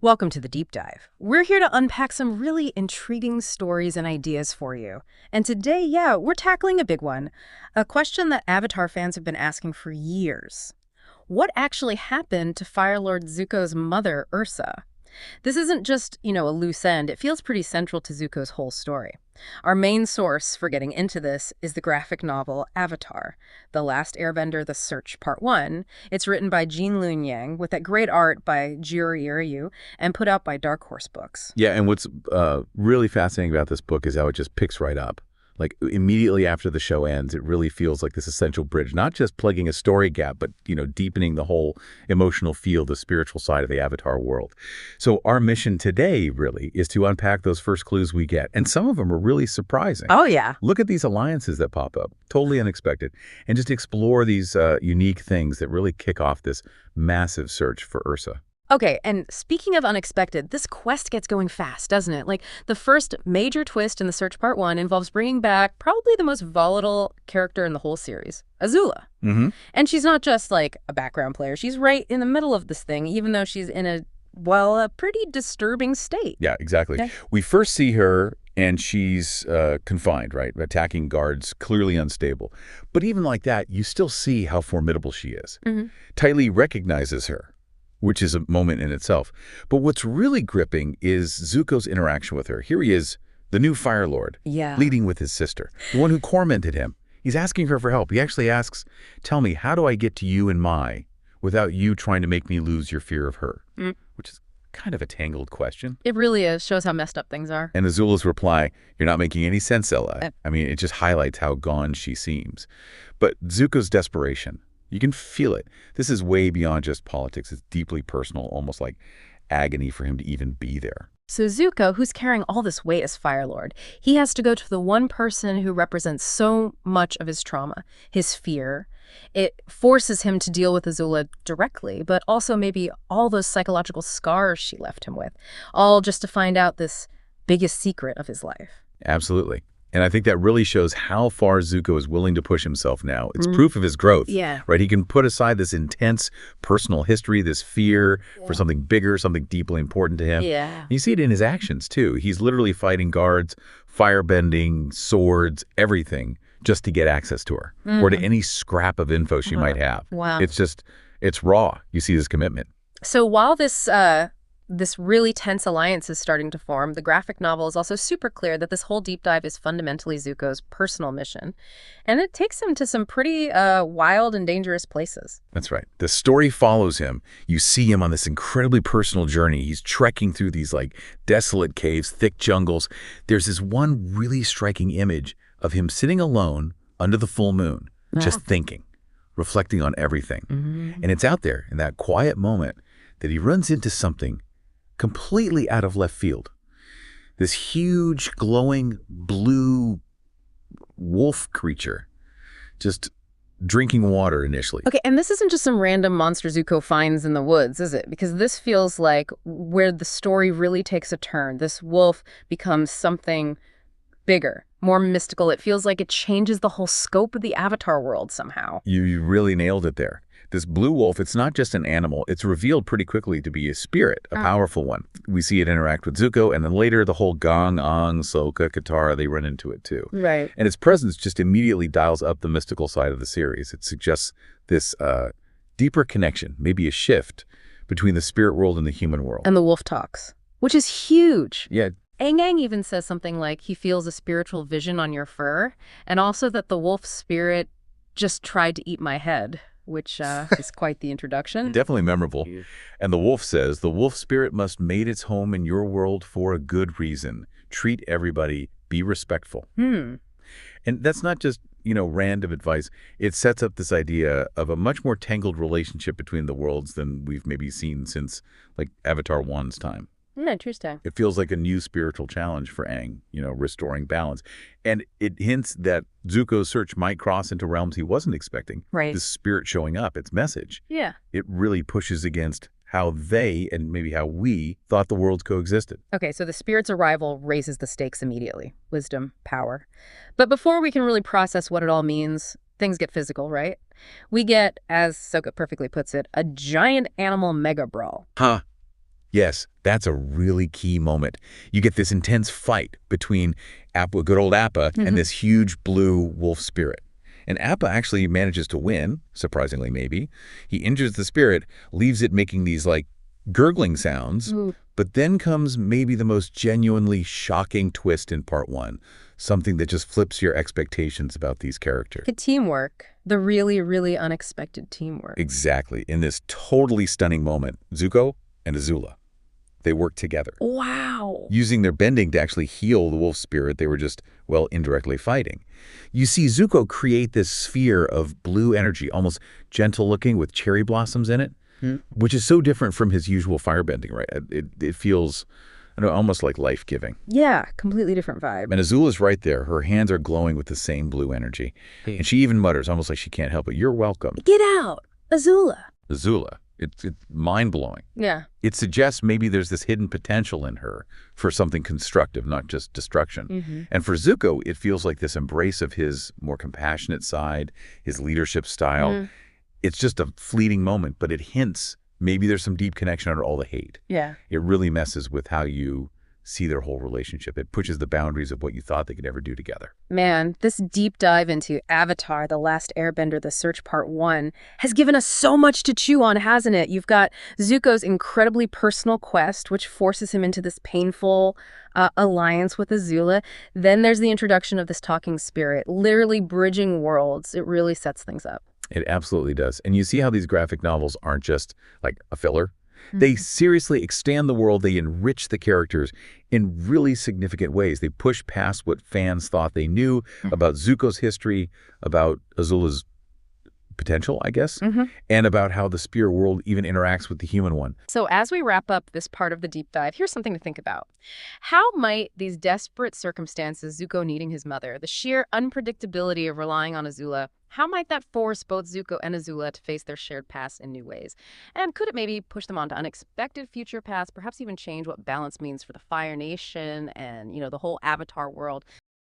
Welcome to the Deep Dive. We're here to unpack some really intriguing stories and ideas for you. And today, we're tackling a big one, a question that Avatar fans have been asking for years. What actually happened to Fire Lord Zuko's mother, Ursa? This isn't just, a loose end. It feels pretty central to Zuko's whole story. Our main source for getting into this is the graphic novel Avatar, The Last Airbender, The Search, Part 1. It's written by Jean Luen Yang with that great art by Jiro Iriu and put out by Dark Horse Books. Yeah, and what's really fascinating about this book is how it just picks right up. Like immediately after the show ends, it really feels like this essential bridge, not just plugging a story gap, but, deepening the whole emotional feel, the spiritual side of the Avatar world. So our mission today really is to unpack those first clues we get. And some of them are really surprising. Oh, yeah. Look at these alliances that pop up, totally unexpected, and just explore these unique things that really kick off this massive search for Ursa. Okay, and speaking of unexpected, this quest gets going fast, doesn't it? Like, the first major twist in The Search Part 1 involves bringing back probably the most volatile character in the whole series, Azula. Mm-hmm. And she's not just, like, a background player. She's right in the middle of this thing, even though she's in a pretty disturbing state. Yeah, exactly. Okay. We first see her, and she's confined, right? Attacking guards, clearly unstable. But even like that, you still see how formidable she is. Mm-hmm. Ty Lee recognizes her, which is a moment in itself. But what's really gripping is Zuko's interaction with her. Here he is, the new Fire Lord, leading with his sister, the one who tormented him. He's asking her for help. He actually asks, tell me, how do I get to you and Mai without you trying to make me lose your fear of her? Which is kind of a tangled question. It really is. Shows how messed up things are. And Azula's reply, you're not making any sense, Ella. I mean, it just highlights how gone she seems. But Zuko's desperation, you can feel it. This is way beyond just politics. It's deeply personal, almost like agony for him to even be there. So Zuko, who's carrying all this weight as Fire Lord, he has to go to the one person who represents so much of his trauma, his fear. It forces him to deal with Azula directly, but also maybe all those psychological scars she left him with, all just to find out this biggest secret of his life. Absolutely. And I think that really shows how far Zuko is willing to push himself now. It's proof of his growth, right? He can put aside this intense personal history, this fear for something bigger, something deeply important to him. Yeah. You see it in his actions, too. He's literally fighting guards, firebending, swords, everything, just to get access to her or to any scrap of info she might have. Wow. It's raw. You see this commitment. So while this really tense alliance is starting to form, the graphic novel is also super clear that this whole deep dive is fundamentally Zuko's personal mission. And it takes him to some pretty wild and dangerous places. That's right. The story follows him. You see him on this incredibly personal journey. He's trekking through these desolate caves, thick jungles. There's this one really striking image of him sitting alone under the full moon, just thinking, reflecting on everything. And it's out there in that quiet moment that he runs into something completely out of left field. This huge, glowing, blue wolf creature just drinking water initially. Okay, and this isn't just some random monster Zuko finds in the woods, is it? Because this feels like where the story really takes a turn. This wolf becomes something bigger, more mystical. It feels like it changes the whole scope of the Avatar world somehow. You really nailed it there. This blue wolf, it's not just an animal. It's revealed pretty quickly to be a spirit, a powerful one. We see it interact with Zuko, and then later the whole Aang, Sokka, Katara, they run into it too. Right. And its presence just immediately dials up the mystical side of the series. It suggests this deeper connection, maybe a shift between the spirit world and the human world. And the wolf talks, which is huge. Yeah. Aang even says something like he feels a spiritual vision on your fur, and also that the wolf spirit just tried to eat my head, which is quite the introduction. Definitely memorable. And the wolf says, the wolf spirit must made its home in your world for a good reason. Treat everybody, be respectful. And that's not just, random advice. It sets up this idea of a much more tangled relationship between the worlds than we've maybe seen since Avatar 1's time. Interesting. It feels like a new spiritual challenge for Aang, restoring balance. And it hints that Zuko's search might cross into realms he wasn't expecting. Right. This spirit showing up, its message. Yeah. It really pushes against how they, and maybe how we, thought the worlds coexisted. Okay, so the spirit's arrival raises the stakes immediately. Wisdom, power. But before we can really process what it all means, things get physical, right? We get, as Sokka perfectly puts it, a giant animal mega brawl. Huh. Yes, that's a really key moment. You get this intense fight between Appa, good old Appa, and Hmm. this huge blue wolf spirit. And Appa actually manages to win, surprisingly maybe. He injures the spirit, leaves it making these like gurgling sounds, Ooh. but then comes maybe the most genuinely shocking twist in part one, something that just flips your expectations about these characters. Teamwork. The really, really unexpected teamwork. Exactly. In this totally stunning moment, Zuko and Azula, they work together. Wow. Using their bending to actually heal the wolf spirit they were just, well, indirectly fighting. You see Zuko create this sphere of blue energy, almost gentle-looking with cherry blossoms in it, which is so different from his usual firebending, right? It feels, I don't know, almost like life-giving. Yeah, completely different vibe. And Azula's right there. Her hands are glowing with the same blue energy. And she even mutters, almost like she can't help it, "You're welcome." Get out, Azula. Azula. It's mind-blowing. Yeah. It suggests maybe there's this hidden potential in her for something constructive, not just destruction. And for Zuko, it feels like this embrace of his more compassionate side, his leadership style. It's just a fleeting moment, but it hints maybe there's some deep connection under all the hate. Yeah. It really messes with how you see their whole relationship. It pushes the boundaries of what you thought they could ever do together. Man, this deep dive into Avatar, The Last Airbender, The Search Part 1 has given us so much to chew on, hasn't it? You've got Zuko's incredibly personal quest, which forces him into this painful alliance with Azula. Then there's the introduction of this talking spirit, literally bridging worlds. It really sets things up. It absolutely does. And you see how these graphic novels aren't just like a filler. They seriously expand the world. They enrich the characters in really significant ways. They push past what fans thought they knew about Zuko's history, about Azula's potential, I guess, and about how the spirit world even interacts with the human one. So as we wrap up this part of the deep dive, here's something to think about. How might these desperate circumstances, Zuko needing his mother, the sheer unpredictability of relying on Azula, how might that force both Zuko and Azula to face their shared past in new ways? And could it maybe push them onto unexpected future paths, perhaps even change what balance means for the Fire Nation and, the whole Avatar world?